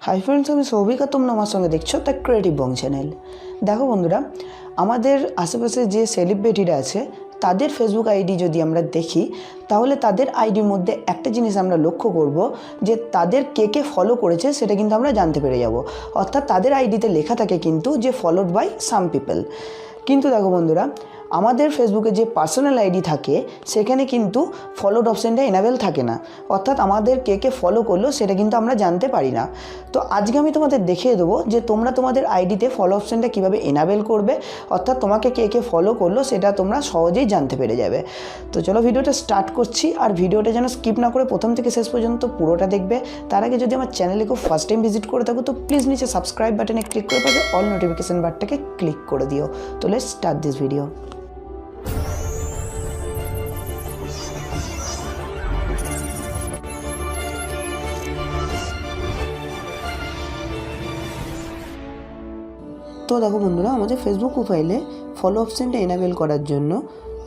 Hi friends, আমি সৌভিকা, তোমরা আমার সঙ্গে দেখছো দ্য ক্রিয়েটিভ বং চ্যানেল। দেখো বন্ধুরা, আমাদের আশেপাশে যে সেলিব্রিটিরা আছে তাদের ফেসবুক আইডি যদি আমরা দেখি, তাহলে তাদের আইডির মধ্যে একটা জিনিস আমরা লক্ষ্য করব যে তাদের কে কে ফলো করেছে সেটা কিন্তু আমরা জানতে পেরে যাব। অর্থাৎ তাদের আইডিতে লেখা থাকে কিন্তু যে ফলোড বাই সাম পিপল। কিন্তু দেখো বন্ধুরা, আমাদের ফেসবুকে যে পার্সোনাল আইডি থাকে সেখানে কিন্তু ফলোড অপশানটা এনাবেল থাকে না। অর্থাৎ আমাদের কে কে ফলো করলো সেটা কিন্তু আমরা জানতে পারি না। তো আজকে আমি তোমাদের দেখিয়ে দেবো যে তোমরা তোমাদের আইডিতে ফলো অপশানটা কীভাবে এনাবেল করবে, অর্থাৎ তোমাকে কে কে ফলো করলো সেটা তোমরা সহজেই জানতে পেরে যাবে। তো চলো ভিডিওটা স্টার্ট করছি। আর ভিডিওটা যেন স্কিপ না করে প্রথম থেকে শেষ পর্যন্ত পুরোটা দেখবে। তার আগে যদি আমার চ্যানেলে খুব ফার্স্ট টাইম ভিজিট করে থাকো তো প্লিজ নিচে সাবস্ক্রাইব বাটনে ক্লিক করে পাবে অল নোটিফিকেশান বারটাকে ক্লিক করে দিও। তো লেটস স্টার্ট দিস ভিডিও। তো দেখো বন্ধুরা, আমাদের ফেসবুক প্রোফাইলে ফলো অপশানটা এনাবেল করার জন্য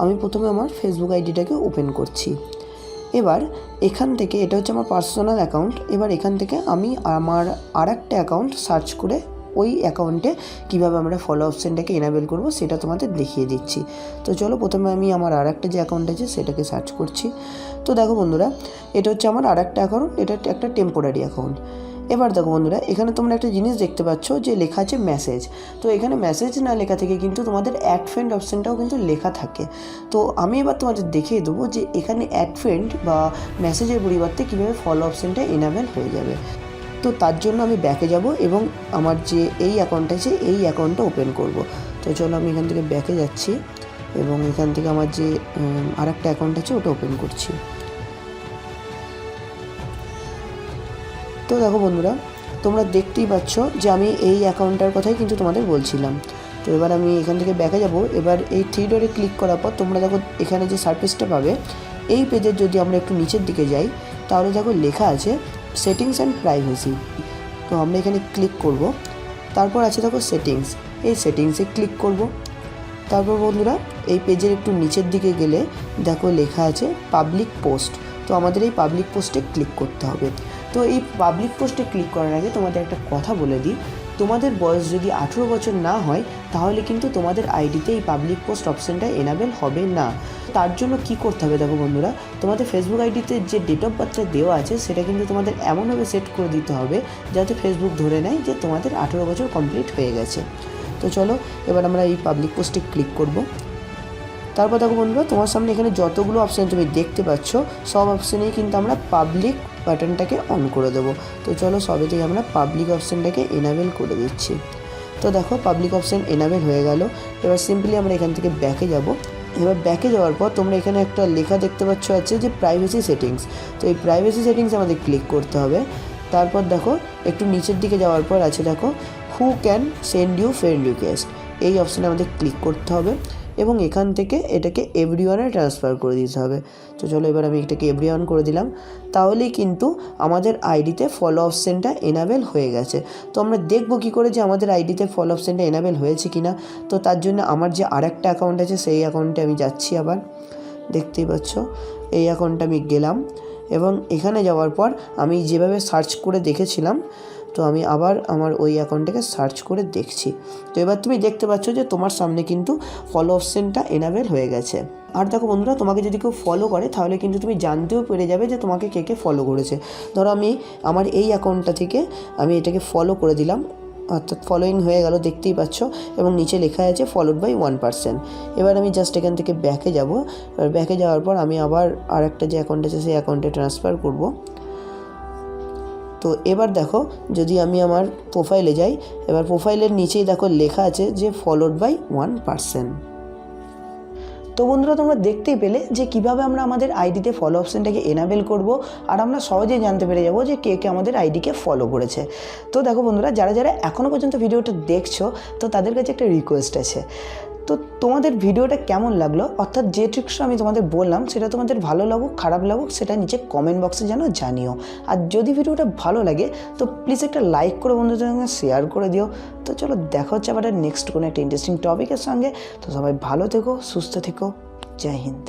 আমি প্রথমে আমার ফেসবুক আইডিটাকে ওপেন করছি। এবার এখান থেকে, এটা হচ্ছে আমার পার্সোনাল অ্যাকাউন্ট, এবার এখান থেকে আমি আমার আরেকটা অ্যাকাউন্ট সার্চ করে ওই অ্যাকাউন্টে কীভাবে আমরা ফলো অপশানটাকে এনাবেল করব সেটা তোমাদের দেখিয়ে দিচ্ছি। তো চলো প্রথমে আমি আমার আরেকটা যে অ্যাকাউন্ট আছে সেটাকে সার্চ করছি। তো দেখো বন্ধুরা, এটা হচ্ছে আমার আরেকটা অ্যাকাউন্ট, এটা একটা টেম্পোরারি অ্যাকাউন্ট। এবার দেখো বন্ধুরা, এখানে তোমরা একটা জিনিস দেখতে পাচ্ছ যে লেখা আছে মেসেজ। তো এখানে মেসেজ না লেখা থেকে কিন্তু তোমাদের অ্যাড ফ্রেন্ড অপশানটাও কিন্তু লেখা থাকে। তো আমি এবার তোমাদের দেখিয়ে দেবো যে এখানে অ্যাড ফ্রেন্ড বা মেসেজের পরিবর্তে কীভাবে ফলো অপশানটা এনাবেল হয়ে যাবে। তো তার জন্য আমি ব্যাকে যাব এবং আমার যে এই অ্যাকাউন্টটা আছে এই অ্যাকাউন্টটা ওপেন করব। তো চলো আমি এখান থেকে ব্যাকে যাচ্ছি এবং এখান থেকে আমার যে আরেকটা অ্যাকাউন্ট আছে ওটা ওপেন করছি। তো দেখো বন্ধুরা, তোমরা দেখতেই পাচ্ছ যে আমি এই অ্যাকাউন্টটার কথাই কিন্তু তোমাদের বলছিলাম। তো এবার আমি এখান থেকে ব্যাকে যাব। এবার এই থ্রি ডটে ক্লিক করার পর তোমরা দেখো এখানে যে সারফেসটা পাবে, এই পেজের যদি আমরা একটু নিচের দিকে যাই তাহলে দেখো লেখা আছে সেটিংস অ্যান্ড প্রাইভেসি। তো আমরা এখানে ক্লিক করব। তারপর আছে দেখো সেটিংস, এই সেটিংসে ক্লিক করব। তারপর বন্ধুরা, এই পেজের একটু নিচের দিকে গেলে দেখো লেখা আছে পাবলিক পোস্ট। তো আমাদের এই পাবলিক পোস্টে ক্লিক করতে হবে। তো এই পাবলিক পোস্টে ক্লিক করার আগে তোমাদের একটা কথা বলে দিই, তোমাদের বয়স যদি 18 বছর না হয় তাহলে কিন্তু তোমাদের আইডিতে এই পাবলিক পোস্ট অপশানটা এনাবেল হবে না। তার জন্য কি করতে হবে দেখো বন্ধুরা, তোমাদের ফেসবুক আইডিতে যে ডেট অফ বার্থটা দেওয়া আছে সেটা কিন্তু তোমাদের এমনভাবে সেট করে দিতে হবে যাতে ফেসবুক ধরে নেয় যে তোমাদের 18 বছর কমপ্লিট হয়ে গেছে। তো চলো এবার আমরা এই পাবলিক পোস্টে ক্লিক করব। তারপর দেখো বন্ধুরা, তোমার সামনে এখানে যতগুলো অপশান তুমি দেখতে পাচ্ছ সব অপশানেই কিন্তু আমরা পাবলিক বাটনটাকে অন করে দেবো। তো চলো সবেতেই আমরা পাবলিক অপশানটাকে এনাবেল করে দিচ্ছি। তো দেখো পাবলিক অপশান এনাবেল হয়ে গেল। এবার সিম্পলি আমরা এখান থেকে ব্যাকে যাব। এবার ব্যাকে যাওয়ার পর তোমরা এখানে একটা লেখা দেখতে পাচ্ছ আছে যে প্রাইভেসি সেটিংস। তো এই প্রাইভেসি সেটিংস আমাদের ক্লিক করতে হবে। তারপর দেখো একটু নিচের দিকে যাওয়ার পর আছে দেখো who can send you friend request, এই অপশানে আমাদের ক্লিক করতে হবে এবং এখান থেকে এটাকে এভরিওয়ানে ট্রান্সফার করে দিতে হবে। তো চলো এবার আমি এটাকে এভরিওয়ান করে দিলাম। তাহলেই কিন্তু আমাদের আইডিতে ফলো অপশানটা এনাবেল হয়ে গেছে। তো আমরা দেখবো কী করে যে আমাদের আইডিতে ফলো অপশানটা এনাবেল হয়েছে কি না। তো তার জন্য আমার যে আরেকটা অ্যাকাউন্ট আছে সেই অ্যাকাউন্টে আমি যাচ্ছি। আবার দেখতেই পাচ্ছ এই অ্যাকাউন্টে আমি গেলাম এবং এখানে যাওয়ার পর আমি যেভাবে সার্চ করে দেখেছিলাম তো আমি আবার আমার ওই অ্যাকাউন্টটাকে সার্চ করে দেখছি। তো এবার তুমি দেখতে পাচ্ছ যে তোমার সামনে কিন্তু ফলো অপশানটা এনাবেল হয়ে গেছে। আর দেখো বন্ধুরা, তোমাকে যদি কেউ ফলো করে তাহলে কিন্তু তুমি জানতেও পেরে যাবে যে তোমাকে কে কে ফলো করেছে। ধরো আমি আমার এই অ্যাকাউন্টটা থেকে আমি এটাকে ফলো করে দিলাম, অর্থাৎ ফলোয়িং হয়ে গেল দেখতেই পাচ্ছ এবং নিচে লেখা আছে ফলোড বাই 1%। এবার আমি জাস্ট এখান থেকে ব্যাকে যাব। এবার ব্যাকে যাওয়ার পর আমি আবার আরেকটা যে অ্যাকাউন্ট আছে সেই অ্যাকাউন্টে ট্রান্সফার করব। তো এবার দেখো যদি আমি আমার প্রোফাইলে যাই, এবার প্রোফাইলের নিচেই দেখো লেখা আছে যে ফলোড বাই 1%। তো বন্ধুরা, তোমরা দেখতেই পেলে যে কিভাবে আমরা আমাদের আইডিতে ফলো অপশানটাকে এনাবেল করব আর আমরা সহজেই জানতে পেরে যাব যে কে কে আমাদের আইডিকে ফলো করেছে। তো দেখো বন্ধুরা, যারা যারা এখনও পর্যন্ত ভিডিওটা দেখছো তো তাদের কাছে একটা রিকোয়েস্ট আছে। তো তোমাদের ভিডিওটা কেমন লাগলো, অর্থাৎ যে ট্রিক্সটা আমি তোমাদের বললাম সেটা তোমাদের ভালো লাগুক খারাপ লাগুক সেটা নিচে কমেন্ট বক্সে যেন জানিও। আর যদি ভিডিওটা ভালো লাগে তো প্লিজ একটা লাইক করে বন্ধুদের সঙ্গে শেয়ার করে দিও। তো চলো দেখা হচ্ছে আবার নেক্সট কোনো একটা ইন্টারেস্টিং টপিকের সঙ্গে। তো সবাই ভালো থেকো, সুস্থ থেকো, জয় হিন্দ।